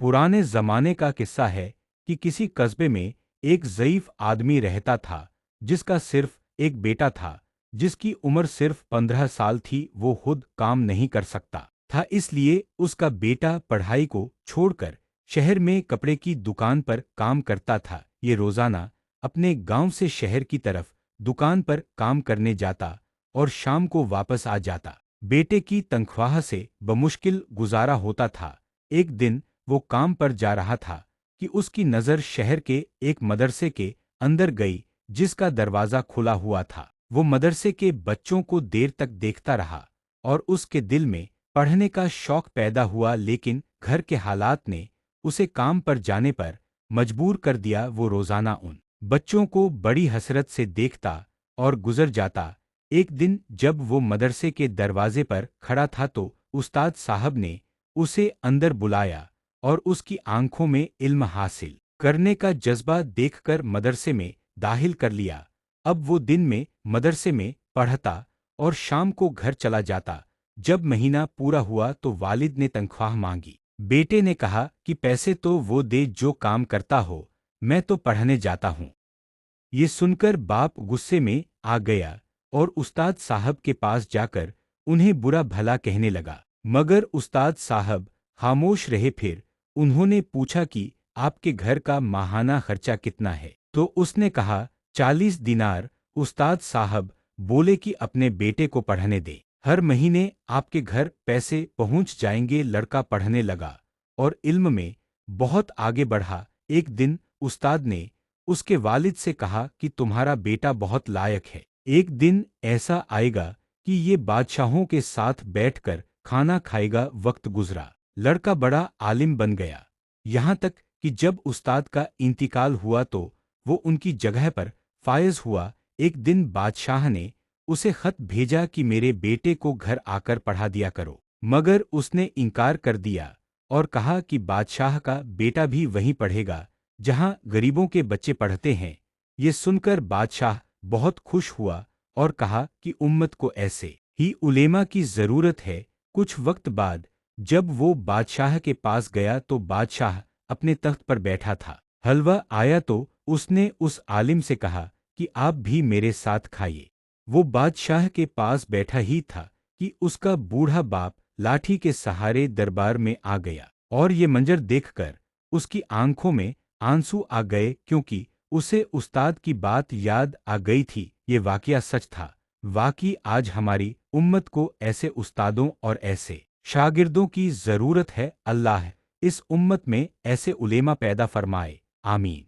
पुराने जमाने का किस्सा है कि किसी कस्बे में एक ज़ईफ आदमी रहता था जिसका सिर्फ एक बेटा था जिसकी उम्र सिर्फ 15 साल थी। वो खुद काम नहीं कर सकता था, इसलिए उसका बेटा पढ़ाई को छोड़कर शहर में कपड़े की दुकान पर काम करता था। ये रोजाना अपने गांव से शहर की तरफ दुकान पर काम करने जाता और शाम को वापस आ जाता। बेटे की तनख्वाह से बमुश्किल गुजारा होता था। एक दिन वो काम पर जा रहा था कि उसकी नज़र शहर के एक मदरसे के अंदर गई जिसका दरवाज़ा खुला हुआ था। वो मदरसे के बच्चों को देर तक देखता रहा और उसके दिल में पढ़ने का शौक पैदा हुआ, लेकिन घर के हालात ने उसे काम पर जाने पर मजबूर कर दिया। वो रोज़ाना उन बच्चों को बड़ी हसरत से देखता और गुजर जाता। एक दिन जब वो मदरसे के दरवाजे पर खड़ा था तो उस्ताद साहब ने उसे अंदर बुलाया और उसकी आंखों में इल्म हासिल करने का जज्बा देखकर मदरसे में दाखिल कर लिया। अब वो दिन में मदरसे में पढ़ता और शाम को घर चला जाता। जब महीना पूरा हुआ तो वालिद ने तनख्वाह मांगी। बेटे ने कहा कि पैसे तो वो दे जो काम करता हो, मैं तो पढ़ने जाता हूँ। ये सुनकर बाप गुस्से में आ गया और उस्ताद साहब के पास जाकर उन्हें बुरा भला कहने लगा, मगर उस्ताद साहब खामोश रहे। फिर उन्होंने पूछा कि आपके घर का माहाना खर्चा कितना है? तो उसने कहा 40 दिनार। उस्ताद साहब बोले कि अपने बेटे को पढ़ने दे, हर महीने आपके घर पैसे पहुंच जाएंगे। लड़का पढ़ने लगा और इल्म में बहुत आगे बढ़ा। एक दिन उस्ताद ने उसके वालिद से कहा कि तुम्हारा बेटा बहुत लायक है, एक दिन ऐसा आएगा कि ये बादशाहों के साथ बैठकर खाना खाएगा। वक्त गुजरा, लड़का बड़ा आलिम बन गया, यहाँ तक कि जब उस्ताद का इंतकाल हुआ तो वो उनकी जगह पर फायज हुआ। एक दिन बादशाह ने उसे खत भेजा कि मेरे बेटे को घर आकर पढ़ा दिया करो, मगर उसने इनकार कर दिया और कहा कि बादशाह का बेटा भी वहीं पढ़ेगा जहां गरीबों के बच्चे पढ़ते हैं। ये सुनकर बादशाह बहुत खुश हुआ और कहा कि उम्मत को ऐसे ही उलेमा की जरूरत है। कुछ वक्त बाद जब वो बादशाह के पास गया तो बादशाह अपने तख्त पर बैठा था। हलवा आया तो उसने उस आलिम से कहा कि आप भी मेरे साथ खाइए। वो बादशाह के पास बैठा ही था कि उसका बूढ़ा बाप लाठी के सहारे दरबार में आ गया और ये मंजर देखकर उसकी आंखों में आंसू आ गए, क्योंकि उसे उस्ताद की बात याद आ गई थी। ये वाकया सच था। वाकई आज हमारी उम्मत को ऐसे उस्तादों और ऐसे शागिर्दों की जरूरत है। अल्लाह इस उम्मत में ऐसे उलेमा पैदा फरमाए। आमीन।